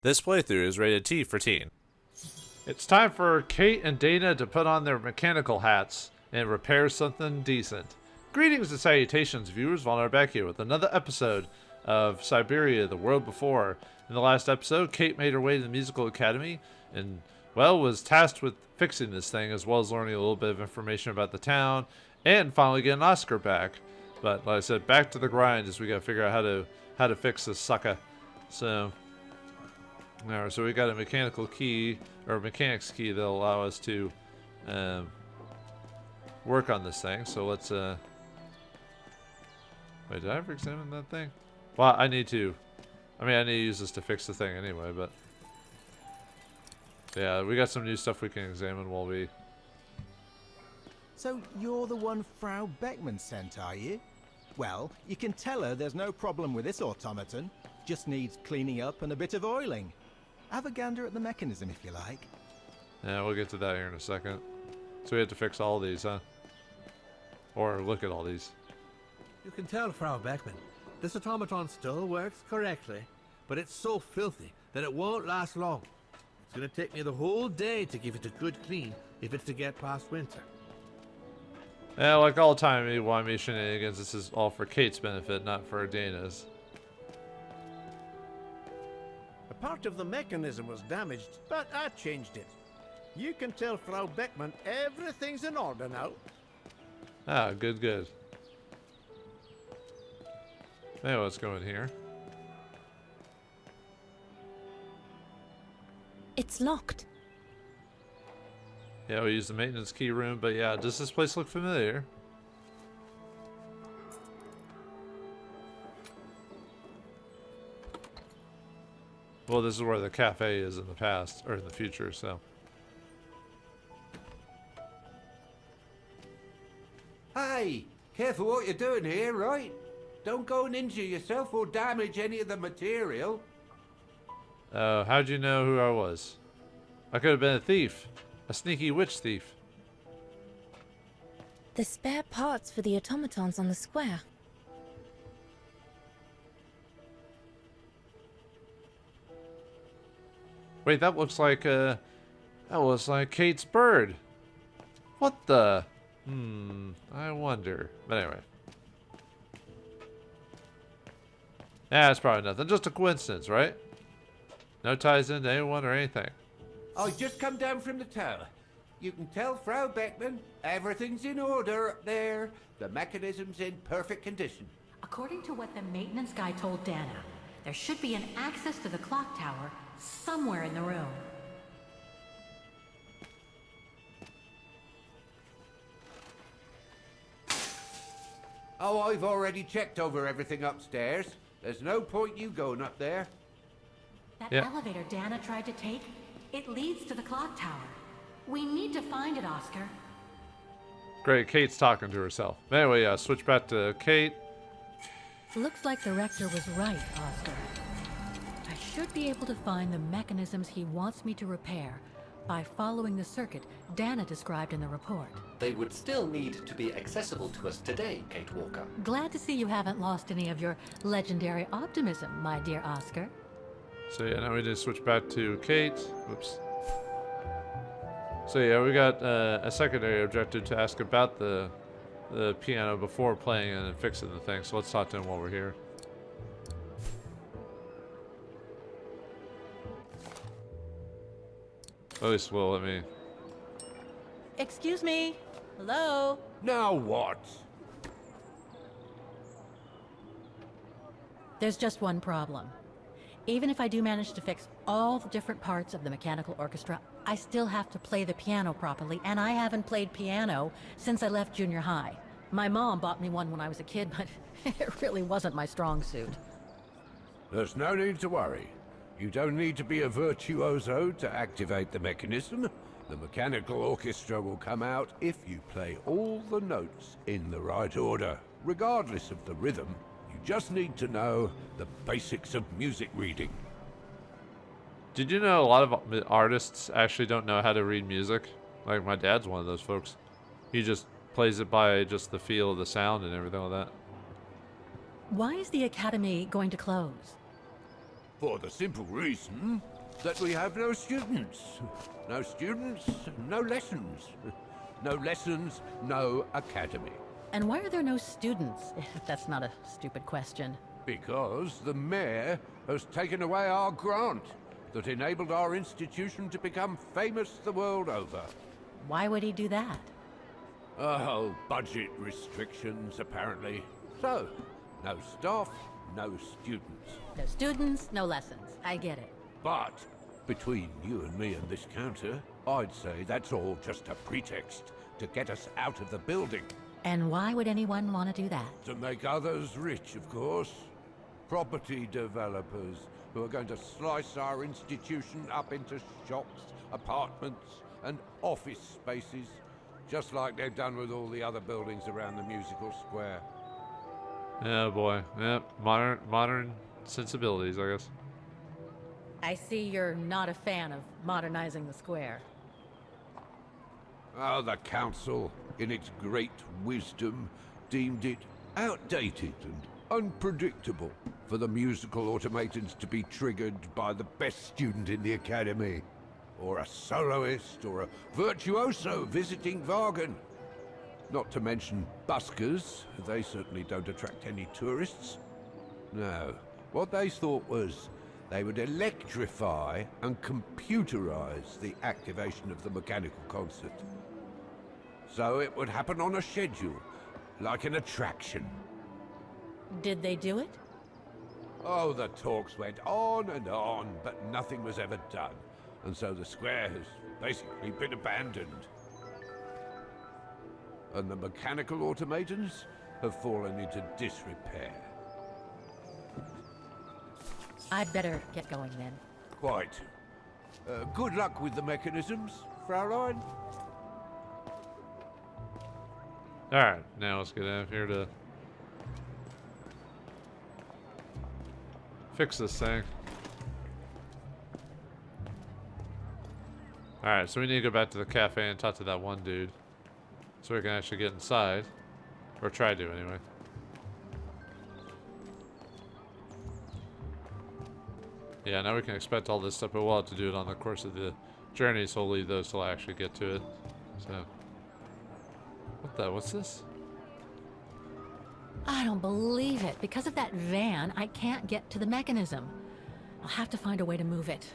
This playthrough is rated T for teen. It's time for Kate and Dana to put on their mechanical hats and repair something decent. Greetings and salutations, viewers. Vauldemare back here with another episode of Syberia, the World Before. In the last episode, Kate made her way to the musical academy and, well, was tasked with fixing this thing as well as learning a little bit of information about the town and finally getting Oscar back. But like I said, back to the grind as we gotta figure out how to fix this sucker. So we got a mechanical key, or a mechanics key, that'll allow us to work on this thing. So let's, wait, did I ever examine that thing? Well, I need to use this to fix the thing anyway, but yeah, we got some new stuff we can examine while we... So you're the one Frau Beckman sent, are you? Well, you can tell her there's no problem with this automaton. Just needs cleaning up and a bit of oiling. Have a gander at the mechanism if you like. Yeah, we'll get to that here in a second. So we have to fix all these, huh? Or look at all these. You can tell, Frau Beckman, this automaton still works correctly, but it's so filthy that it won't last long. It's going to take me the whole day to give it a good clean if it's to get past winter. Yeah, like all timey-wimey shenanigans, this is all for Kate's benefit, not for Dana's. A part of the mechanism was damaged, but I changed it. You can tell Frau Beckman everything's in order now. Ah, good, good. Anyway, let's go in here. It's locked. Yeah, we use the maintenance key room, but yeah, does this place look familiar? Well, this is where the cafe is in the past, or in the future, so. Hey, careful what you're doing here, right? Don't go and injure yourself or damage any of the material. How'd you know who I was? I could have been a thief. A sneaky witch thief. The spare parts for the automatons on the square. Wait, that looks like Kate's bird. What the? I wonder. But anyway. Nah, it's probably nothing. Just a coincidence, right? No ties into anyone or anything. I just come down from the tower. You can tell Frau Beckman everything's in order up there. The mechanism's in perfect condition. According to what the maintenance guy told Dana, there should be an access to the clock tower somewhere in the room. Oh, I've already checked over everything upstairs. There's no point you going up there. That elevator Dana tried to take, it leads to the clock tower. We need to find it, Oscar. Great, Kate's talking to herself. Anyway, yeah, switch back to Kate. Looks like the rector was right, Oscar. I should be able to find the mechanisms he wants me to repair by following the circuit Dana described in the report. They would still need to be accessible to us today, Kate Walker. Glad to see you haven't lost any of your legendary optimism, my dear Oscar. So yeah, now we just switch back to Kate. Whoops. So yeah, we got a secondary objective to ask about the piano before playing and fixing the thing. So let's talk to him while we're here. At least we'll let me. Excuse me. Hello? Now what? There's just one problem. Even if I do manage to fix all the different parts of the mechanical orchestra, I still have to play the piano properly, and I haven't played piano since I left junior high. My mom bought me one when I was a kid, but it really wasn't my strong suit. There's no need to worry. You don't need to be a virtuoso to activate the mechanism. The mechanical orchestra will come out if you play all the notes in the right order, regardless of the rhythm. You just need to know the basics of music reading. Did you know a lot of artists actually don't know how to read music? Like my dad's one of those folks. He just plays it by just the feel of the sound and everything like that. Why is the academy going to close? For the simple reason that we have no students. No students, no lessons. No lessons, no academy. And why are there no students, if that's not a stupid question? Because the mayor has taken away our grant that enabled our institution to become famous the world over. Why would he do that? Oh, budget restrictions, apparently. So, no staff, no students. No students, no lessons. I get it. But, between you and me and this counter, I'd say that's all just a pretext to get us out of the building. And why would anyone want to do that? To make others rich, of course. Property developers who are going to slice our institution up into shops, apartments, and office spaces, just like they've done with all the other buildings around the musical square. Yeah, boy. Yep, modern sensibilities, I guess. I see you're not a fan of modernizing the square. Oh, the council, in its great wisdom, deemed it outdated and unpredictable for the musical automatons to be triggered by the best student in the academy, or a soloist, or a virtuoso visiting Wagen. Not to mention buskers. They certainly don't attract any tourists. No, what they thought was they would electrify and computerize the activation of the mechanical concert. So it would happen on a schedule, like an attraction. Did they do it? Oh, the talks went on and on, but nothing was ever done. And so the square has basically been abandoned. And the mechanical automatons have fallen into disrepair. I'd better get going then. Quite. Good luck with the mechanisms, Fraulein. Alright, now let's get out of here to fix this thing. Alright, so we need to go back to the cafe and talk to that one dude. So we can actually get inside. Or try to, anyway. Yeah, now we can expect all this stuff, but we'll have to do it on the course of the journey, so we'll leave those till I actually get to it. So. What's this? I don't believe it. Because of that van, I can't get to the mechanism. I'll have to find a way to move it.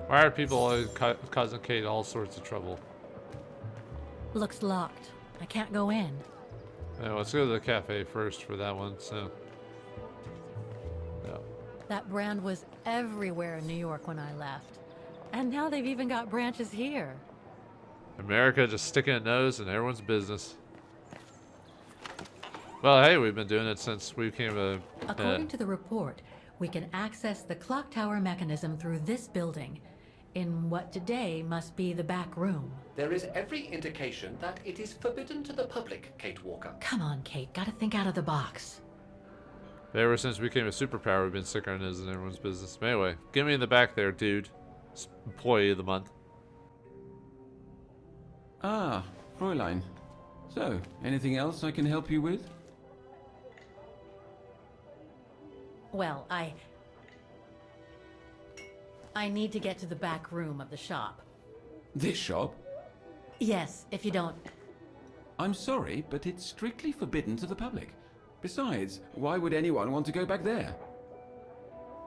Why are people always causing Kate all sorts of trouble? Looks locked. I can't go in. Yeah, let's go to the cafe first for that one, so. Yeah. That brand was everywhere in New York when I left. And now they've even got branches here. America just sticking a nose in everyone's business. Well, hey, we've been doing it since we came to... According to the report, we can access the clock tower mechanism through this building, in what today must be the back room. There is every indication that it is forbidden to the public, Kate Walker. Come on, Kate. Gotta think out of the box. Ever since we became a superpower, we've been sticking our nose in everyone's business. But anyway, get me in the back there, dude. Employee of the month. Ah, Fräulein. So, anything else I can help you with? Well, I need to get to the back room of the shop. This shop? Yes, if you don't... I'm sorry, but it's strictly forbidden to the public. Besides, why would anyone want to go back there?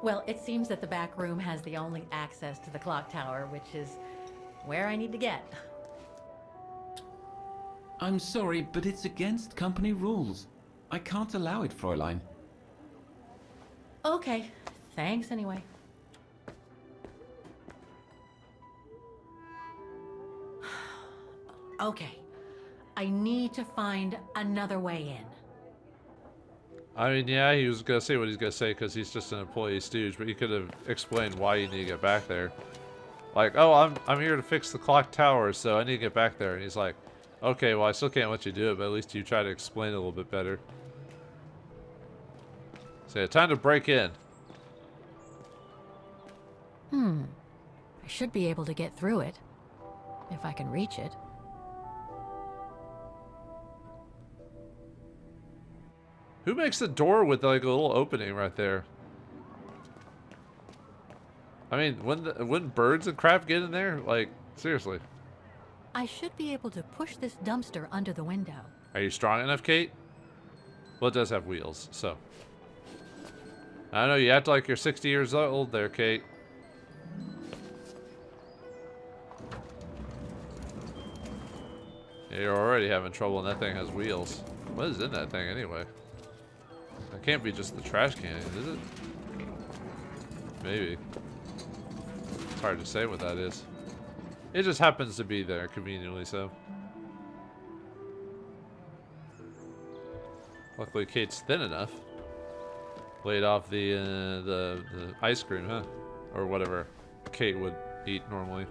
Well, it seems that the back room has the only access to the clock tower, which is where I need to get. I'm sorry, but it's against company rules. I can't allow it, Fräulein. Okay, thanks anyway. Okay, I need to find another way in. I mean, yeah, he was gonna say what he's gonna say because he's just an employee stooge, but he could have explained why you need to get back there. Like, oh, I'm here to fix the clock tower, so I need to get back there. And he's like, okay, well, I still can't let you do it, but at least you try to explain it a little bit better. So yeah, time to break in. I should be able to get through it, if I can reach it. Who makes a door with like a little opening right there? I mean, wouldn't birds and crap get in there? Like, seriously. I should be able to push this dumpster under the window. Are you strong enough, Kate? Well, it does have wheels, so. I don't know, you act like you're 60 years old there, Kate. Yeah, you're already having trouble and that thing has wheels. What is in that thing anyway? That can't be just the trash can, is it? Maybe. It's hard to say what that is. It just happens to be there, conveniently so. Luckily, Kate's thin enough. Laid off the ice cream, huh? Or whatever Kate would eat normally.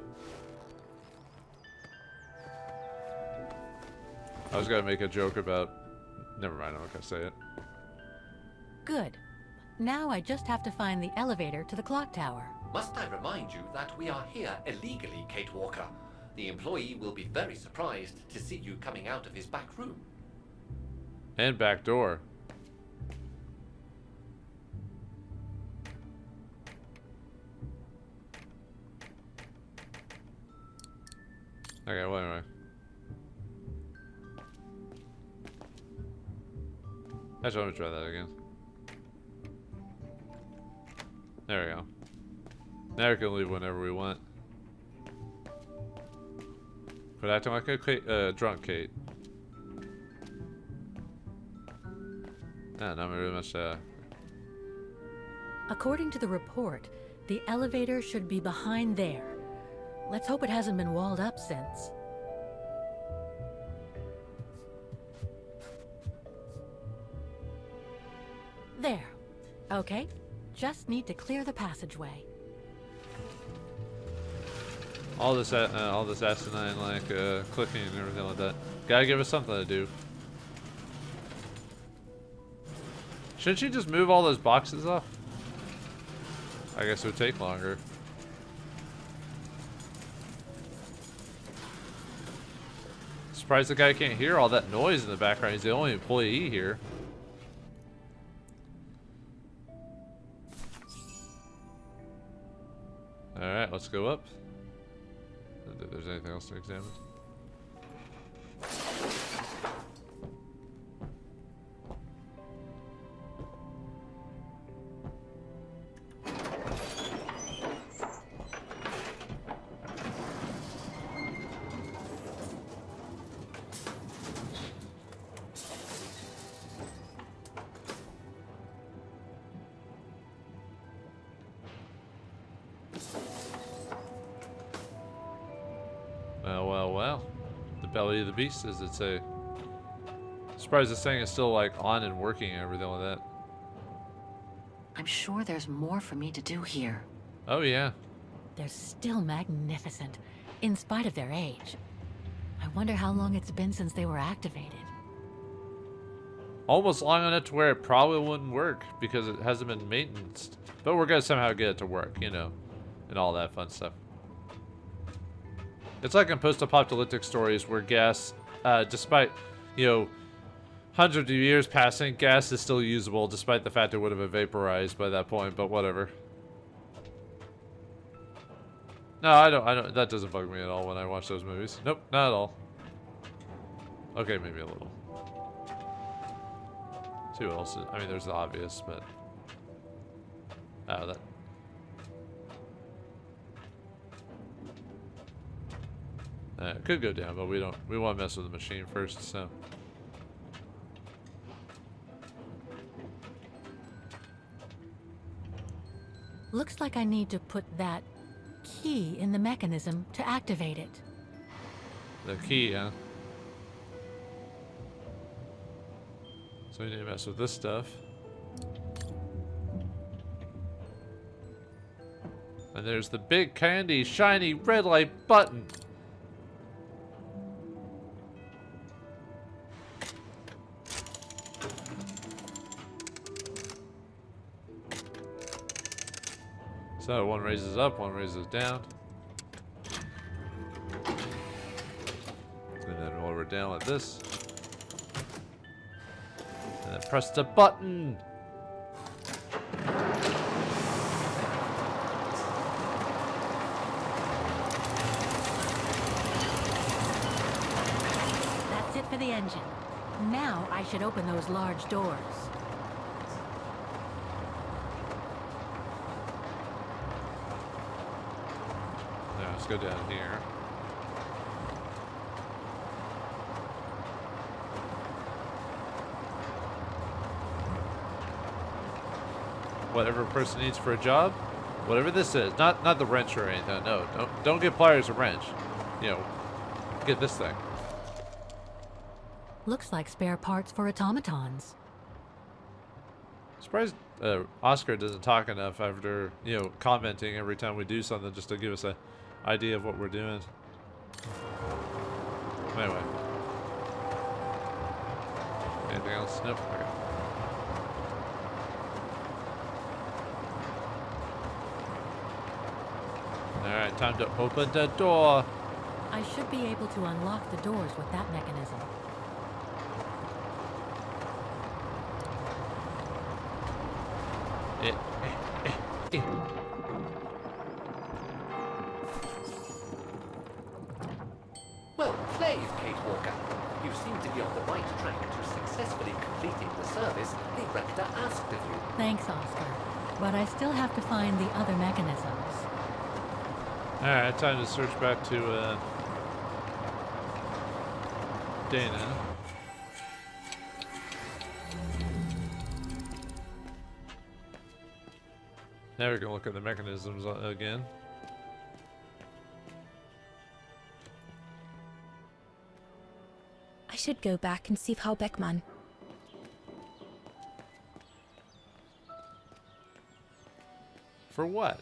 I was gonna make a joke about. Never mind, I'm not gonna say it. Good. Now I just have to find the elevator to the clock tower. Must I remind you that we are here illegally, Kate Walker? The employee will be very surprised to see you coming out of his back room. And back door. Okay, well, anyway. Actually, let me try that again. There we go. Now we can leave whenever we want. Quit acting like a drunk Kate. Not very much. According to the report, the elevator should be behind there. Let's hope it hasn't been walled up since. There. Okay. Just need to clear the passageway. All this asinine like clicking and everything like that. Gotta give us something to do. Shouldn't you just move all those boxes off? I guess it would take longer. Surprised the guy can't hear all that noise in the background. He's the only employee here. Alright, let's go up. I don't think there's anything else to examine. Well. The belly of the beast, as it say. Surprised this thing is still like on and working and everything like that. I'm sure there's more for me to do here. Oh yeah. They're still magnificent, in spite of their age. I wonder how long it's been since they were activated. Almost long enough to where it probably wouldn't work because it hasn't been maintained. But we're gonna somehow get it to work, you know, and all that fun stuff. It's like in post-apocalyptic stories where gas, despite, you know, hundreds of years passing, gas is still usable despite the fact it would have been vaporized by that point, but whatever. No, I don't, that doesn't bug me at all when I watch those movies. Nope, not at all. Okay, maybe a little. See what else is, I mean, there's the obvious, but... Oh, that... It could go down, but we want to mess with the machine first, so. Looks like I need to put that key in the mechanism to activate it. The key, huh? So we need to mess with this stuff. And there's the big candy shiny red light button. So one raises up, one raises down. And then while we're down like this. And then pressed a button. That's it for the engine. Now I should open those large doors. Now let's go down here. Whatever a person needs for a job, whatever this is, not the wrench or anything. No, don't get pliers or wrench. You know, get this thing. Looks like spare parts for automatons. Surprised Oscar doesn't talk enough after, you know, commenting every time we do something just to give us an idea of what we're doing. Anyway. Anything else? Nope. Okay. Alright, time to open the door. I should be able to unlock the doors with that mechanism. Well played, Kate Walker. You seem to be on the right track to successfully completing the service the rector asked of you. Thanks, Oscar. But I still have to find the other mechanisms. Alright, time to search back to Dana. Now we can look at the mechanisms again. I should go back and see Frau Beckmann. For what?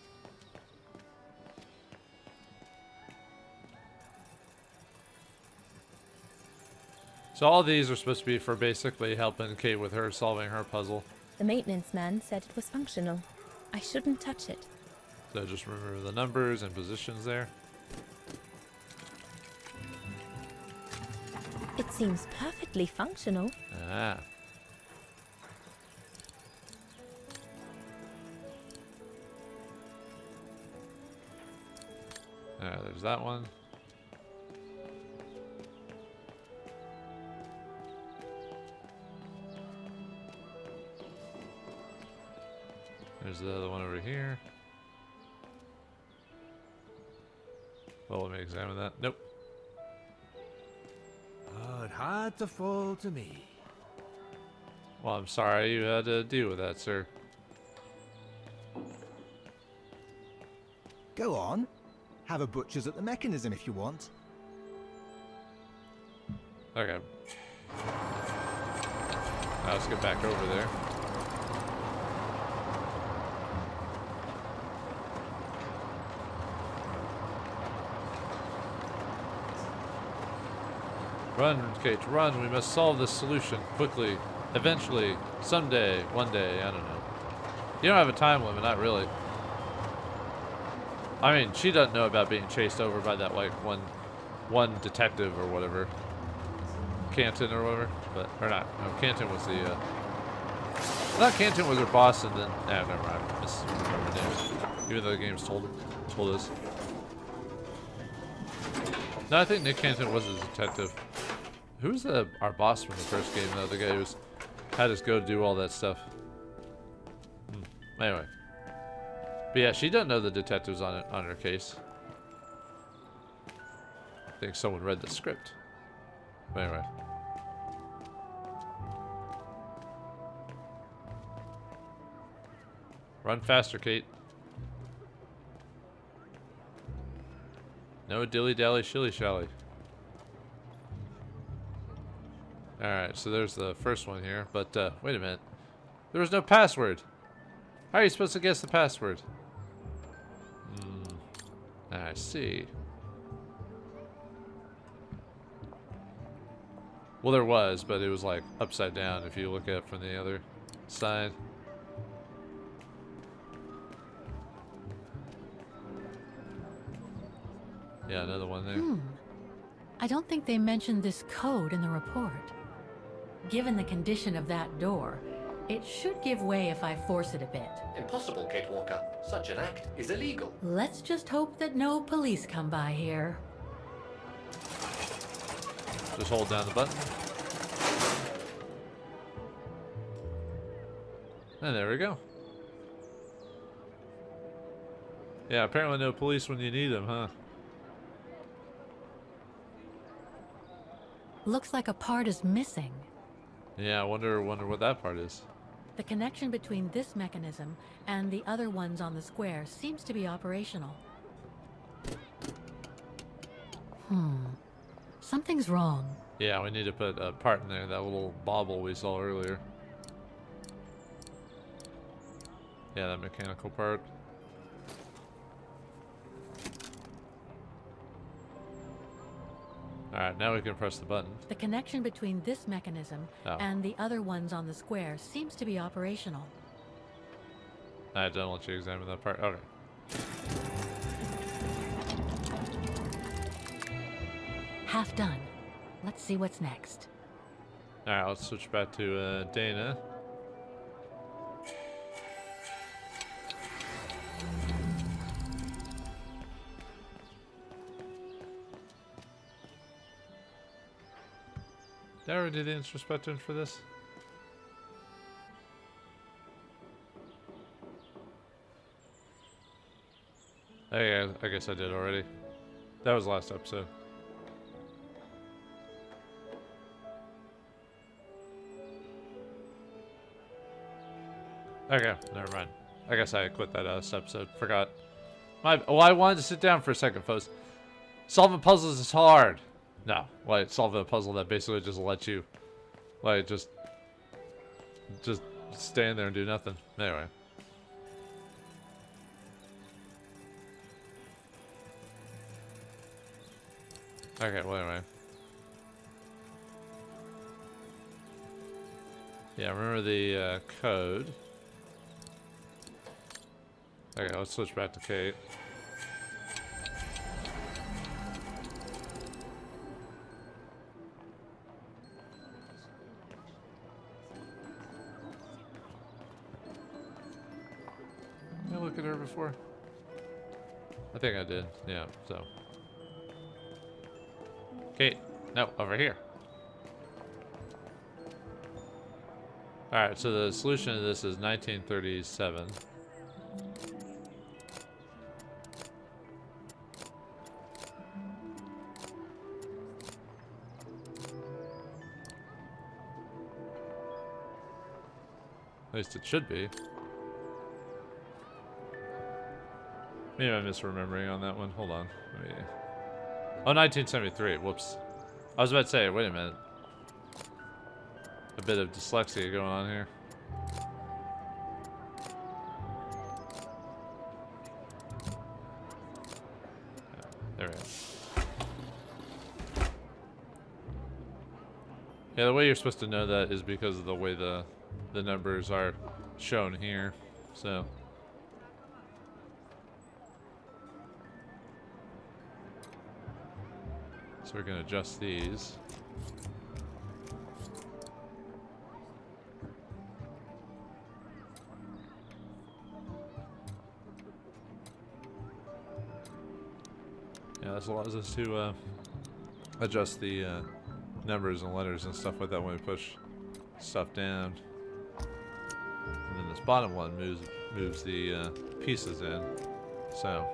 So all these are supposed to be for basically helping Kate with her solving her puzzle. The maintenance man said it was functional. I shouldn't touch it. So just remember the numbers and positions there. It seems perfectly functional. Ah. There's that one. There's the other one over here. Well, let me examine that. Nope. Oh, it had to fall to me. Well, I'm sorry you had to deal with that, sir. Go on. Have a butcher's at the mechanism if you want. Okay. Now let's get back over there. Run, Kate, run. We must solve this solution quickly. Eventually. Someday. One day. I don't know. You don't have a time limit, not really. I mean, she doesn't know about being chased over by that, like, one detective or whatever. Canton or whatever. But, or not. No, Canton was the, I thought Canton was her boss and then, never mind. I misremember names. Even though the game's told us. No, I think Nick Canton was a detective. Who was our boss from the first game, though? The guy who had us go do all that stuff. Anyway. But yeah, she doesn't know the detective's on her case. I think someone read the script. But anyway. Run faster, Kate. No dilly-dally, shilly-shally. Alright, so there's the first one here. But, wait a minute. There was no password. How are you supposed to guess the password? I see. Well, there was, but it was, like, upside down if you look at it from the other side. Yeah, another one there. I don't think they mentioned this code in the report. Given the condition of that door, it should give way if I force it a bit. Impossible, Kate Walker. Such an act is illegal. Let's just hope that no police come by here. Just hold down the button. And there we go. Yeah, apparently no police when you need them, huh? Looks like a part is missing. Yeah, I wonder what that part is. The connection between this mechanism and the other ones on the square seems to be operational. Something's wrong. Yeah, we need to put a part in there, that little bauble we saw earlier. Yeah, that mechanical part. Alright, now we can press the button. The connection between this mechanism and the other ones on the square seems to be operational. I don't let you examine that part. Okay. Half done. Let's see what's next. Alright, let's switch back to Dana. Did I already do the introspective for this? Oh yeah, I guess I did already. That was last episode. Okay, never mind. I guess I quit that episode. Forgot. I wanted to sit down for a second, folks. Solving puzzles is hard. No, like solving a puzzle that basically just lets you, like, just stand there and do nothing. Anyway. Okay, well anyway. Yeah, remember the code. Okay, let's switch back to Kate. Did I look at her before? I think I did, yeah, so. Kate, no, over here. Alright, so the solution to this is 1937. At least it should be. Maybe I'm misremembering on that one. Hold on. Oh, 1973. Whoops. I was about to say, wait a minute. A bit of dyslexia going on here. There we go. Yeah, the way you're supposed to know that is because of the way the numbers are shown here. So we're going to adjust these. Yeah, this allows us to adjust the numbers and letters and stuff like that when we push stuff down. And then this bottom one moves the pieces in. So,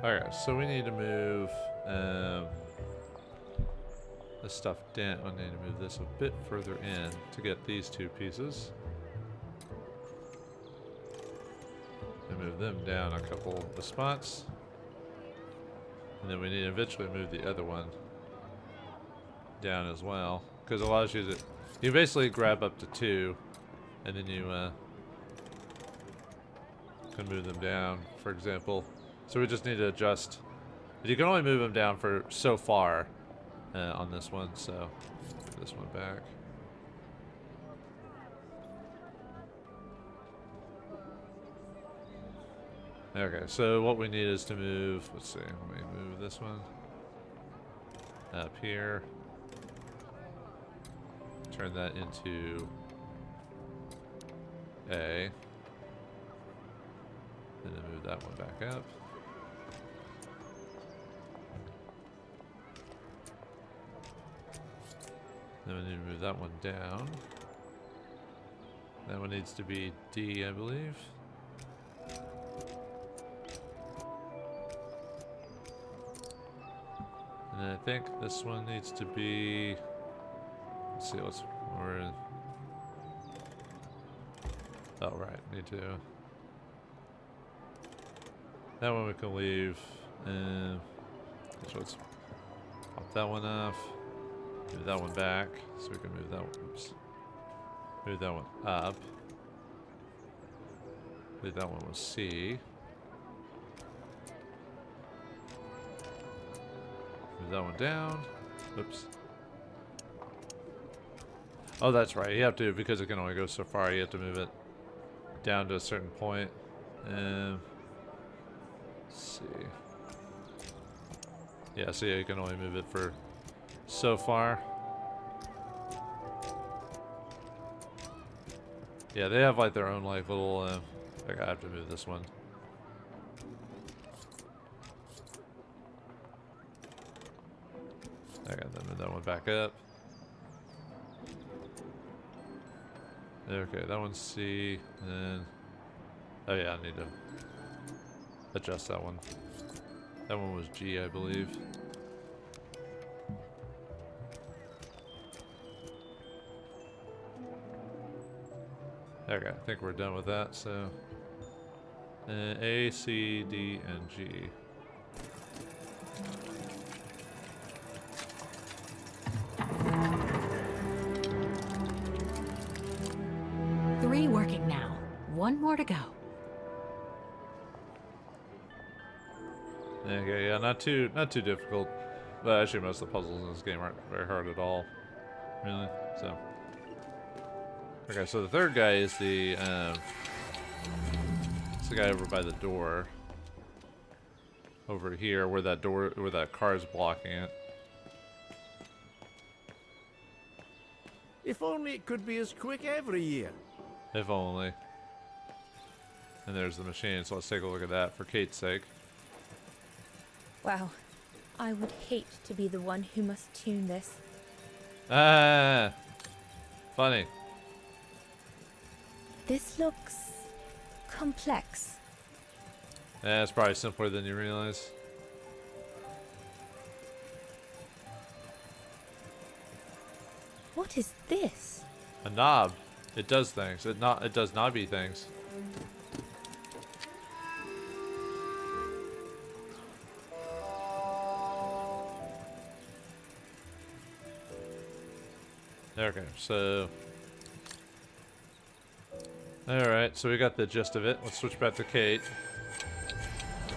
alright, so we need to move this stuff down. I need to move this a bit further in to get these two pieces. And move them down a couple of spots. And then we need to eventually move the other one down as well. Because it allows you to... You basically grab up to 2, and then you can move them down, for example. So we just need to adjust. But you can only move them down for so far on this one, so put this one back. Okay, so what we need is to move, let's see, let me move this one up here. turn that into A. And then move that one back up. Then we need to move that one down. That one needs to be D, I believe. And then I think this one needs to be... Let's see what's... We're in... Oh, right. Need to... That one we can leave. And... So let's pop that one off. Move that one back. So we can move that one... Oops. Move that one up. Move that one with C. Move that one down. Oops. Oh, that's right. You have to, because it can only go so far, you have to move it down to a certain point. And let's see. Yeah, see, you can only move it for so far. Yeah, they have like their own like little. Like I have to move this one. I got to move that one back up. Okay, that one's C, and then, oh yeah, I need to adjust that one. That one was G, I believe. Okay, I think we're done with that, so A, C, D, and G. Three working now. One more to go. Okay, yeah, not too difficult. But actually, most of the puzzles in this game aren't very hard at all, really. So, okay, so the third guy is the it's the guy over by the door, over here, where that car is blocking it. If only it could be as quick every year. If only. And there's the machine, so let's take a look at that for Kate's sake. Wow. I would hate to be the one who must tune this. Ah, funny. This looks complex. Yeah, it's probably simpler than you realize. What is this? A knob. It does things. It does knobby things. Okay, so... Alright, so we got the gist of it. Let's switch back to Kate.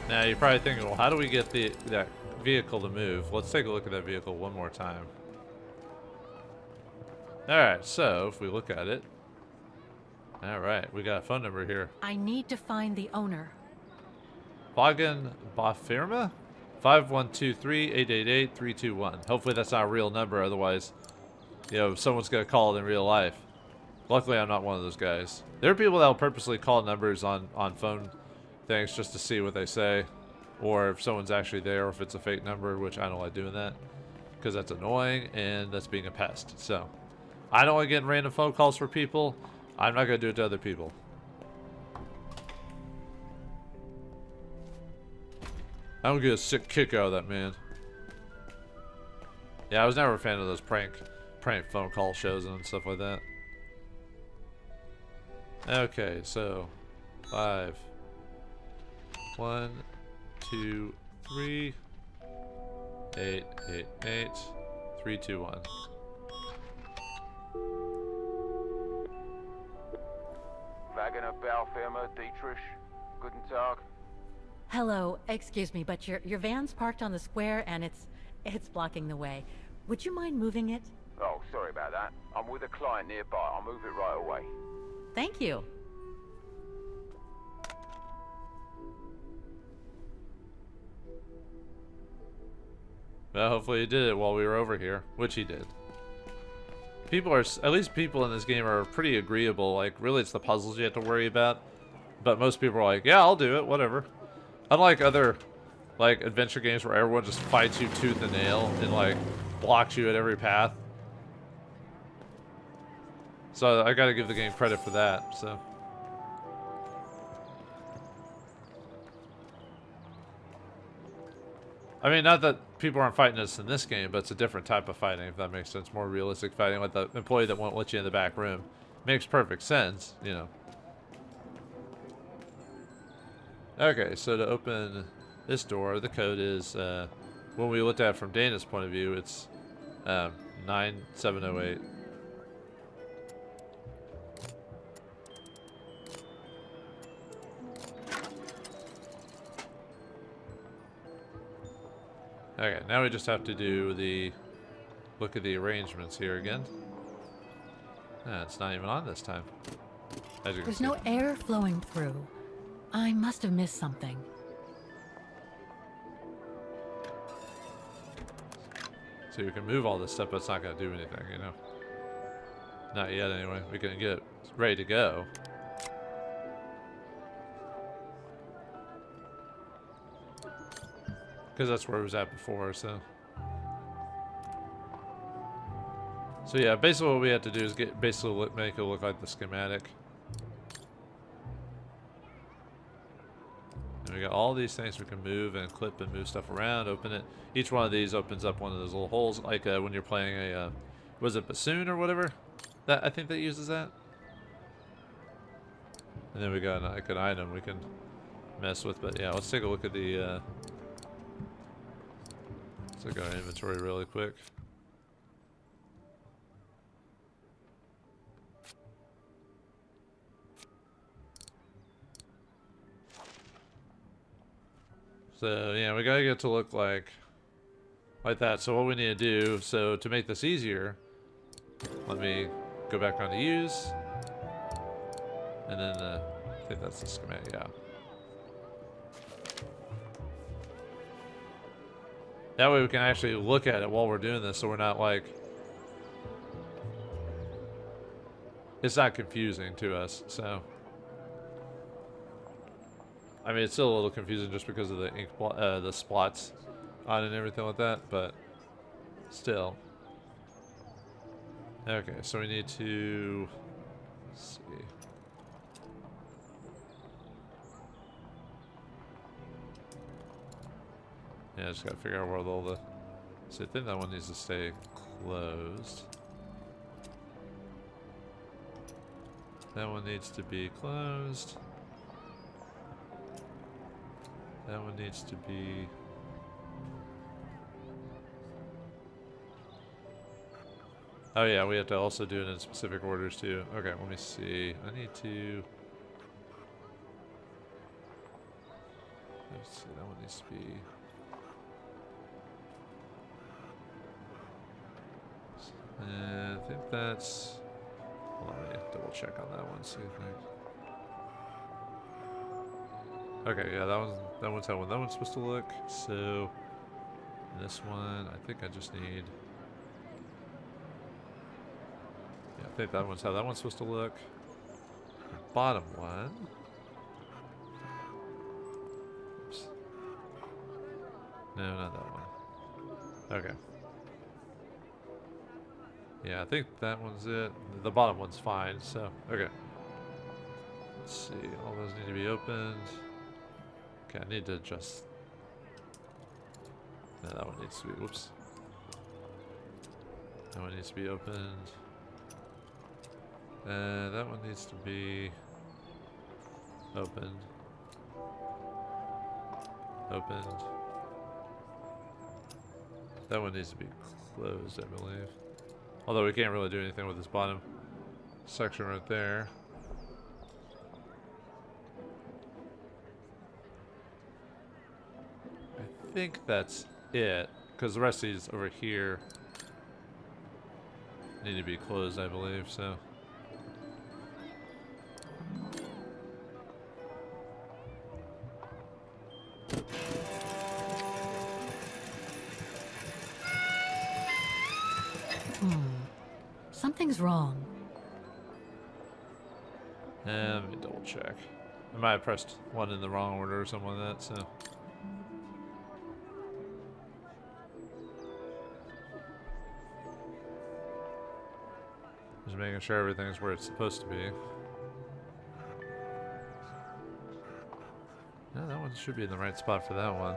Now, you're probably thinking, well, how do we get that vehicle to move? Let's take a look at that vehicle one more time. Alright, so, if we look at it... Alright, we got a phone number here. I need to find the owner. Vaughan Bafirma? 5123-888-321. Hopefully that's not a real number, otherwise, you know, someone's gonna call it in real life. Luckily, I'm not one of those guys. There are people that will purposely call numbers on phone things just to see what they say, or if someone's actually there, or if it's a fake number, which I don't like doing that, because that's annoying, and that's being a pest. So, I don't like getting random phone calls for people. I'm not gonna do it to other people. I don't get a sick kick out of that, man. Yeah, I was never a fan of those prank phone call shows and stuff like that. Okay, so 5, 1, 2, 3, 8, 8, 8, 3, 2, 1. Wagner Baufirma, Dietrich. Guten Tag. Hello, excuse me, but your van's parked on the square and it's blocking the way. Would you mind moving it? Oh, sorry about that. I'm with a client nearby. I'll move it right away. Thank you. Well, hopefully he did it while we were over here, which he did. people are, at least people in this game are pretty agreeable. Like, really, it's the puzzles you have to worry about. But most people are like, yeah, I'll do it, whatever. Unlike other, like, adventure games where everyone just fights you tooth and nail and, like, blocks you at every path. So I gotta give the game credit for that, so. I mean, not that people aren't fighting us in this game, but it's a different type of fighting, if that makes sense. More realistic fighting, like the employee that won't let you in the back room. Makes perfect sense, you know. Okay, so to open this door, the code is, when we looked at it from Dana's point of view, it's 9708. Okay, now we just have to do the look at the arrangements here again. It's not even on this time. As you can There's see. no air flowing through. I must have missed something. So we can move all this stuff, but it's not going to do anything, you know? Not yet, anyway. We can get it ready to go. Because that's where it was at before, so. So yeah, basically what we have to do is make it look like the schematic. And we got all these things we can move and clip and move stuff around, open it. Each one of these opens up one of those little holes, like when you're playing a, was it bassoon or whatever? That I think that uses that. And then we got like an item we can mess with, but yeah, let's take a look at the, let's look at our inventory really quick. So yeah, we gotta get it to look like that. So what we need to do, so to make this easier, let me go back on to use, and then I think that's the schematic. Yeah. That way we can actually look at it while we're doing this, so we're not like, it's not confusing to us. So. I mean, it's still a little confusing just because of the ink, the splots on it and everything like that, but still. Okay, so we need to, let's see. Yeah, I just gotta figure out where all the, so I think that one needs to stay closed. That one needs to be closed. That one needs to be... Oh yeah, we have to also do it in specific orders too. Okay, let me see. I need to... Let's see, that one needs to be... I think that's... Hold on, let me double check on that one, see if I... Okay, yeah, that one's how that one's supposed to look. So this one, I think I just need. Yeah, I think that one's how that one's supposed to look. The bottom one. Oops. No, not that one. Okay. Yeah, I think that one's it. The bottom one's fine. So okay. Let's see. All those need to be opened. Okay, I need to adjust. No, that one needs to be, whoops. That one needs to be opened. That one needs to be opened. Opened. That one needs to be closed, I believe. Although we can't really do anything with this bottom section right there. I think that's it, because the rest of these over here need to be closed, I believe, so. Something was wrong. Let me double check. I might have pressed one in the wrong order or something like that, so. Just making sure everything's where it's supposed to be. Yeah, that one should be in the right spot for that one.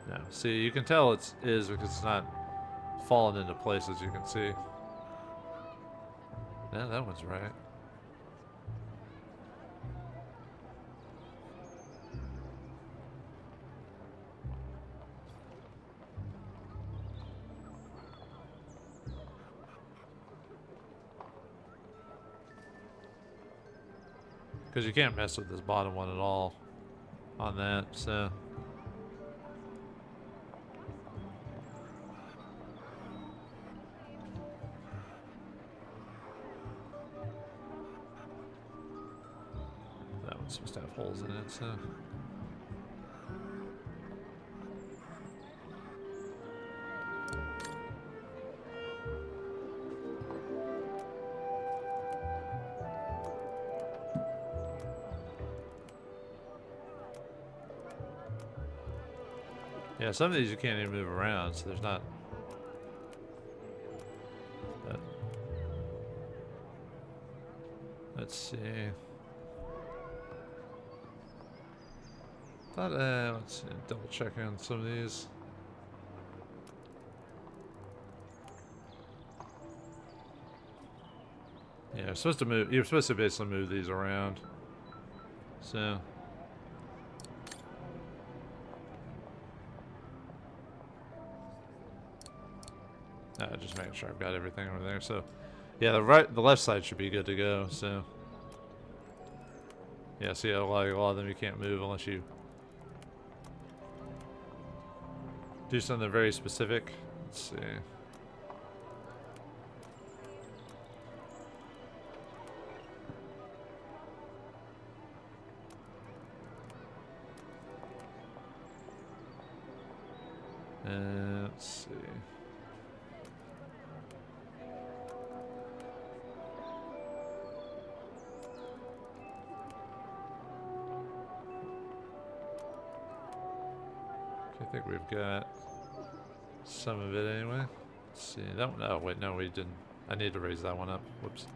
Yeah, see, you can tell it is because it's not falling into place, as you can see. Yeah, that one's right. Because you can't mess with this bottom one at all on that, so. That one's supposed to have holes in it, so. Yeah, some of these you can't even move around, so there's not. But let's see. Thought, let's see, double check on some of these. Yeah, you're supposed to move. You're supposed to basically move these around. So. Just making sure I've got everything over there. So, yeah, the left side should be good to go. So, yeah, see, a lot of them you can't move unless you do something very specific. Let's see. Let's see. I think we've got some of it anyway. Let's see. That one. Oh, wait, no, we didn't. I need to raise that one up. Whoops.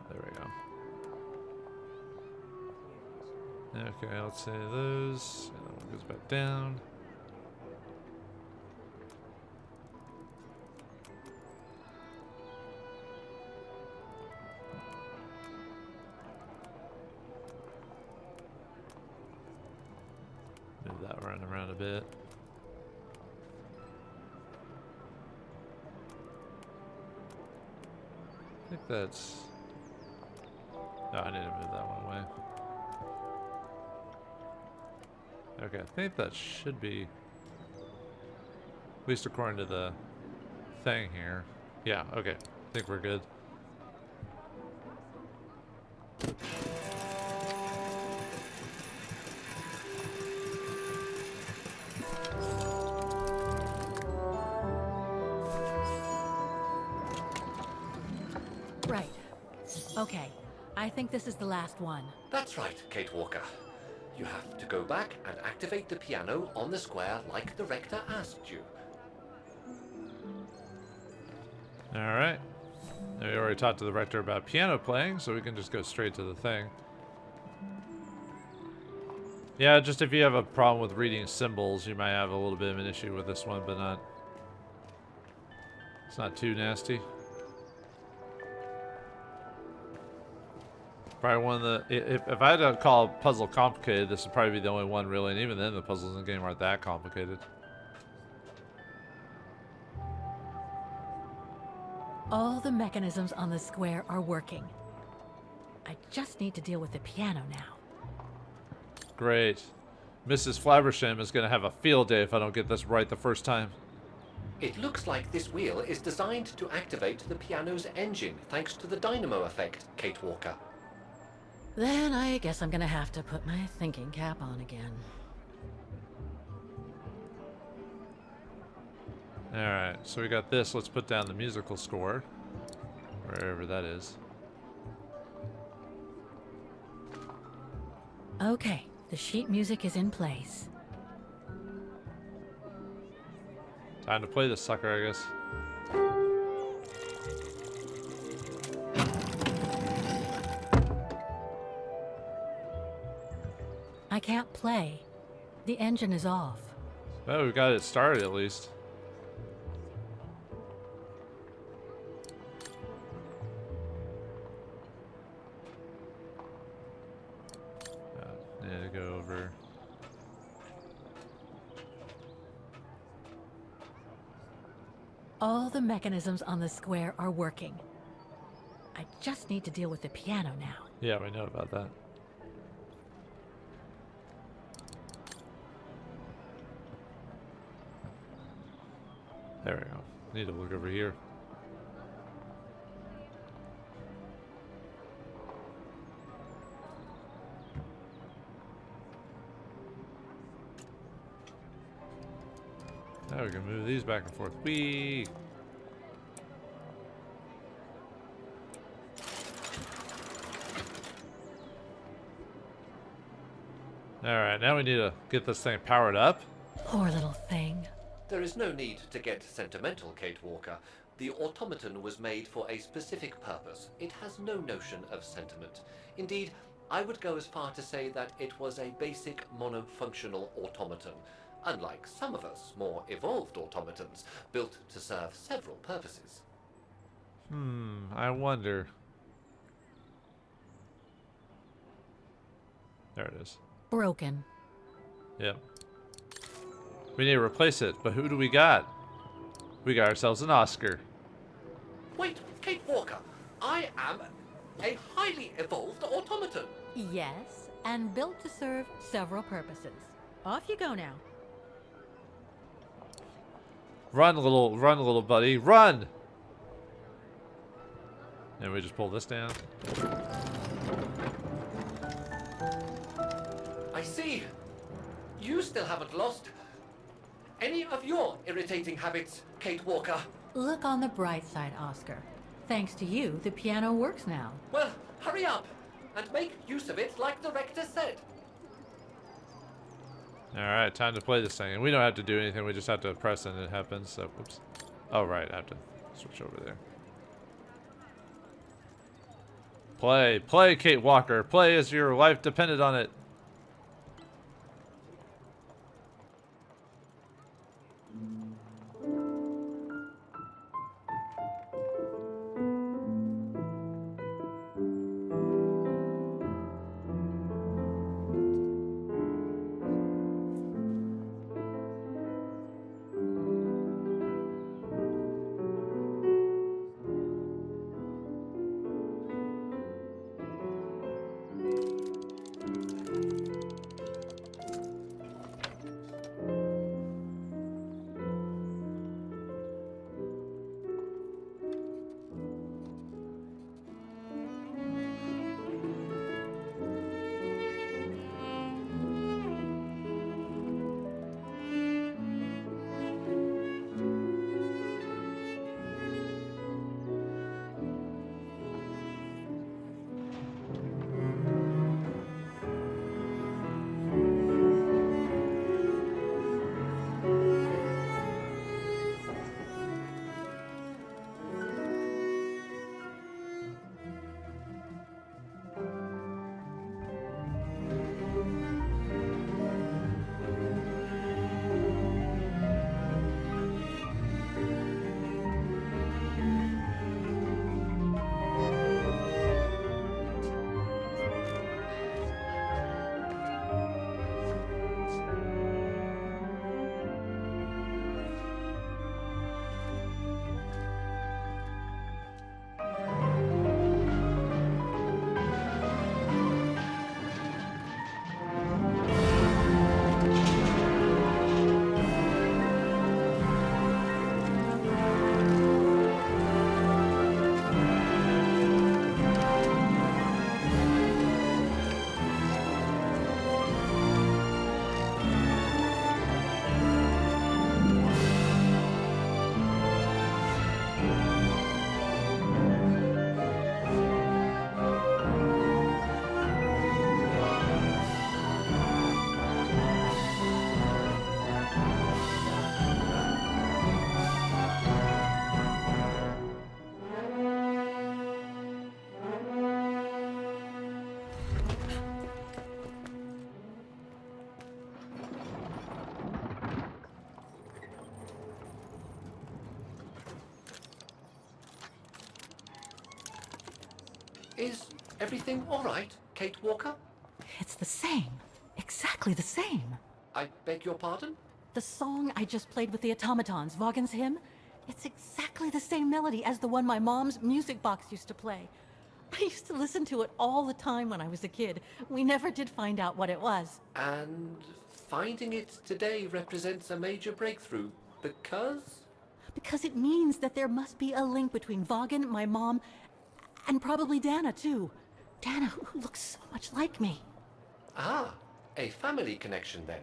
There we go. Okay, let's say those. And that one goes back down. Move that around a bit. I think that's. Oh, I need to move that one away. Okay, I think that should be, at least according to the thing here. Yeah, okay. I think we're good. Right. Okay. I think this is the last one. That's right, Kate Walker. You have to go back and activate the piano on the square like the rector asked you. Alright. We already talked to the rector about piano playing, so we can just go straight to the thing. Yeah, just if you have a problem with reading symbols, you might have a little bit of an issue with this one, but not... It's not too nasty. Probably one of the... If I had to call a puzzle complicated, this would probably be the only one, really. And even then, the puzzles in the game aren't that complicated. All the mechanisms on the square are working. I just need to deal with the piano now. Great. Mrs. Flabbersham is going to have a field day if I don't get this right the first time. It looks like this wheel is designed to activate the piano's engine, thanks to the dynamo effect, Kate Walker. Then I guess I'm gonna have to put my thinking cap on again. Alright, so we got this. Let's put down the musical score. Wherever that is. Okay, the sheet music is in place. Time to play this sucker, I guess. I can't play. The engine is off. Well, we got it started at least. Need to go over. All the mechanisms on the square are working. I just need to deal with the piano now. Yeah, we know about that. There we go. Need to look over here. Now we can move these back and forth. Whee! Alright, now we need to get this thing powered up. Poor little thing. There is no need to get sentimental, Kate Walker. The automaton was made for a specific purpose. It has no notion of sentiment. Indeed, I would go as far to say that it was a basic monofunctional automaton, unlike some of us more evolved automatons, built to serve several purposes. I wonder. There it is. Broken. Yep. We need to replace it, but who do we got? We got ourselves an Oscar. Wait, Kate Walker, I am a highly evolved automaton. Yes, and built to serve several purposes. Off you go now. Run, little buddy, run! And we just pull this down. I see. You still haven't lost any of your irritating habits, Kate Walker. Look on the bright side, Oscar. Thanks to you, the piano works now. Well, hurry up and make use of it like the rector said. Alright, time to play this thing. And we don't have to do anything, we just have to press and it happens. So, oops. Oh, right, I have to switch over there. Play, Kate Walker. Play as your life depended on it. Is everything all right, Kate Walker? It's the same. Exactly the same. I beg your pardon? The song I just played with the automatons, Vaughan's hymn, it's exactly the same melody as the one my mom's music box used to play. I used to listen to it all the time when I was a kid. We never did find out what it was. And finding it today represents a major breakthrough, because? Because it means that there must be a link between Vaughan, my mom, and probably Dana, too. Dana, who looks so much like me. Ah, a family connection then.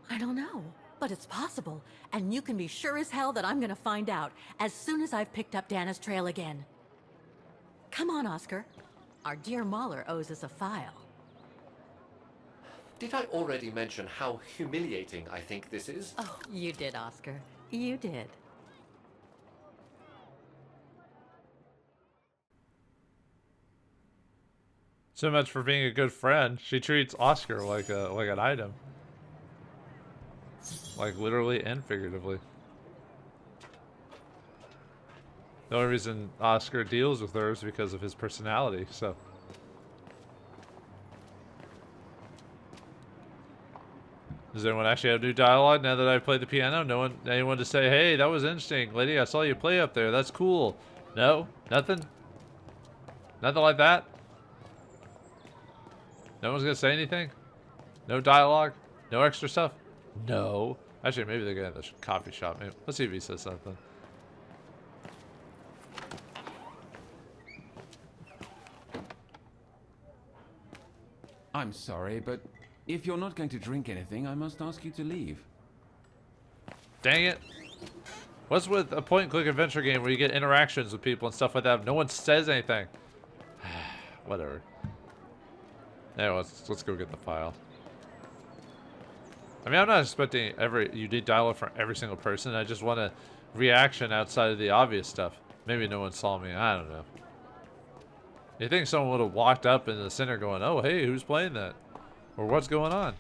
I don't know, but it's possible. And you can be sure as hell that I'm gonna find out as soon as I've picked up Dana's trail again. Come on, Oscar. Our dear Mahler owes us a file. Did I already mention how humiliating I think this is? Oh, you did, Oscar. You did. So much for being a good friend. She treats Oscar like an item. Like literally and figuratively. The only reason Oscar deals with her is because of his personality, so. Does anyone actually have new dialogue now that I played the piano? Anyone to say, hey, that was interesting. Lady, I saw you play up there. That's cool. No? Nothing? Nothing like that? No one's gonna say anything? No dialogue? No extra stuff? No. Actually, maybe they're gonna have the coffee shop. Maybe. Let's see if he says something. I'm sorry, but if you're not going to drink anything, I must ask you to leave. Dang it. What's with a point-and-click adventure game where you get interactions with people and stuff like that? No one says anything. Whatever. Anyway, let's go get the file. I mean, I'm not expecting you need dialogue from every single person. I just want a reaction outside of the obvious stuff. Maybe no one saw me. I don't know. You think someone would have walked up in the center going, oh, hey, who's playing that? Or what's going on?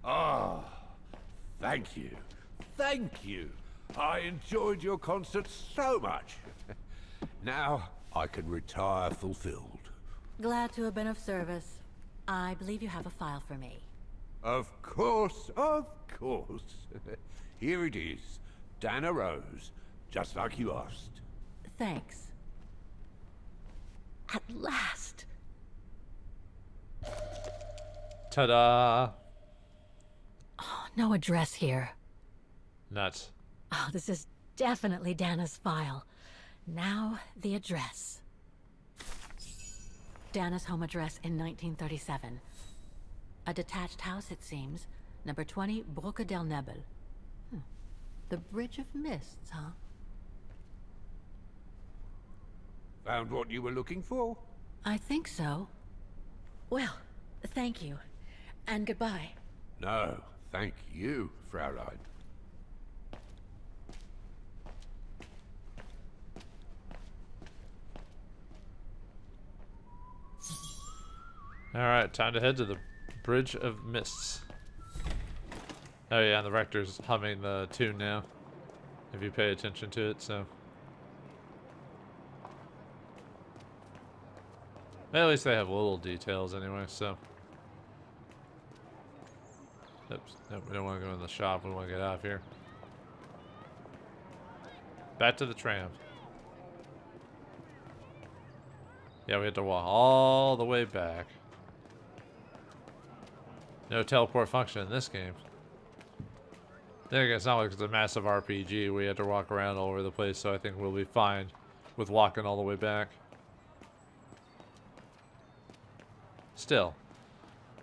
Ah, thank you. Thank you. I enjoyed your concert so much. Now I can retire fulfilled. Glad to have been of service. I believe you have a file for me. Of course, of course. Here it is. Dana Roze, just like you asked. Thanks. At last. Ta-da! Oh, no address here. Nuts. Oh, this is definitely Dana's file. Now, the address. Dana's home address in 1937. A detached house, it seems. Number 20, Brücke del Nebel. The Bridge of Mists, huh? Found what you were looking for? I think so. Well, thank you. And goodbye. No, thank you, Fraulein. Alright, time to head to the Bridge of Mists. Oh yeah, and the Rector's humming the tune now. If you pay attention to it, so. At least they have little details anyway, so. Oops, nope, we don't want to go in the shop, we want to get out of here. Back to the tram. Yeah, we have to walk all the way back. No teleport function in this game. Then again, it's not like it's a massive RPG. We have to walk around all over the place, so I think we'll be fine with walking all the way back. Still,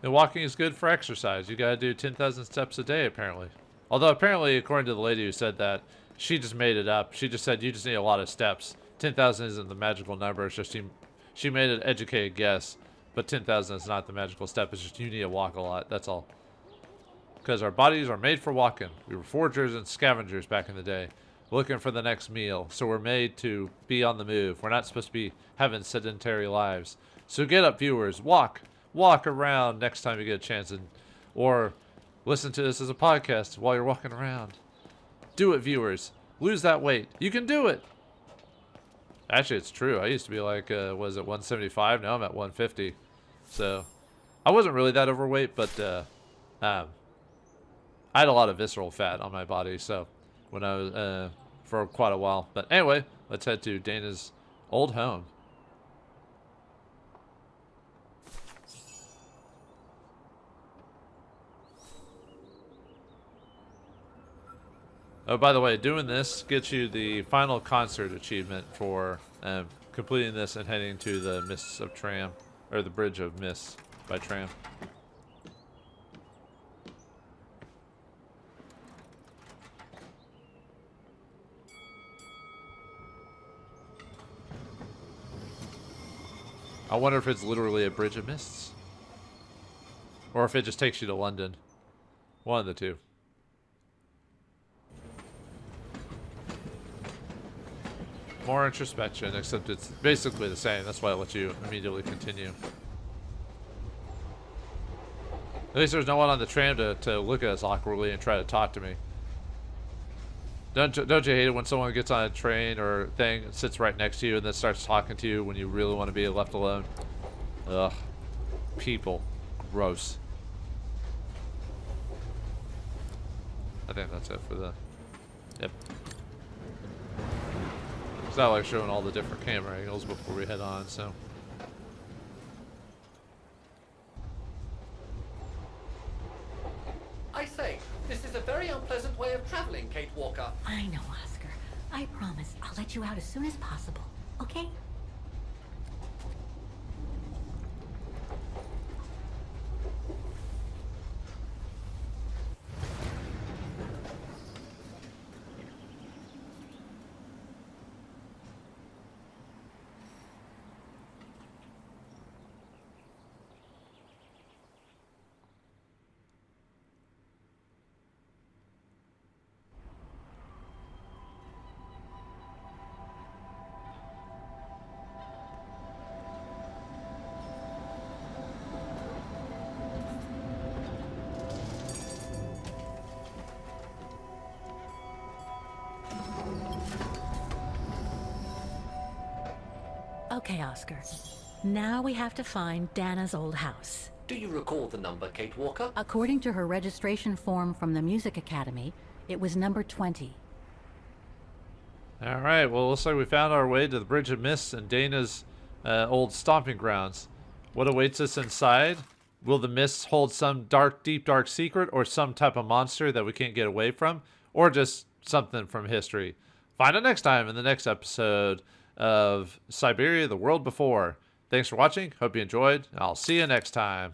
and walking is good for exercise. You gotta do 10,000 steps a day, apparently. Although, apparently, according to the lady who said that, she just made it up. She just said you just need a lot of steps. 10,000 isn't the magical number. It's just she made an educated guess. But 10,000 is not the magical step. It's just you need to walk a lot. That's all. Because our bodies are made for walking. We were foragers and scavengers back in the day, looking for the next meal. So we're made to be on the move. We're not supposed to be having sedentary lives. So get up, viewers. Walk around next time you get a chance, or listen to this as a podcast while you're walking around. Do it, viewers. Lose that weight. You can do it. Actually, it's true. I used to be like, was it 175? Now I'm at 150. So, I wasn't really that overweight, but I had a lot of visceral fat on my body. So, when I was for quite a while. But anyway, let's head to Dana's old home. Oh, by the way, doing this gets you the final concert achievement for completing this and heading to the Mists of Tram, or the Bridge of Mists by tram. I wonder if it's literally a Bridge of Mists, or if it just takes you to London. One of the two. More introspection, except it's basically the same. That's why I let you immediately continue. At least there's no one on the tram to look at us awkwardly and try to talk to me. Don't you hate it when someone gets on a train or thing and sits right next to you and then starts talking to you when you really want to be left alone? Ugh. People. Gross. I think that's it for the... Yep. It's not like showing all the different camera angles before we head on, so... I say, this is a very unpleasant way of traveling, Kate Walker. I know, Oscar. I promise I'll let you out as soon as possible, okay? Okay, Oscar. Now we have to find Dana's old house. Do you recall the number, Kate Walker? According to her registration form from the Music Academy, it was number 20. Alright, well, looks like we found our way to the Bridge of Mists and Dana's old stomping grounds. What awaits us inside? Will the mists hold some deep, dark secret, or some type of monster that we can't get away from? Or just something from history? Find out next time in the next episode of Syberia, the World Before. Thanks for watching. Hope you enjoyed. I'll see you next time.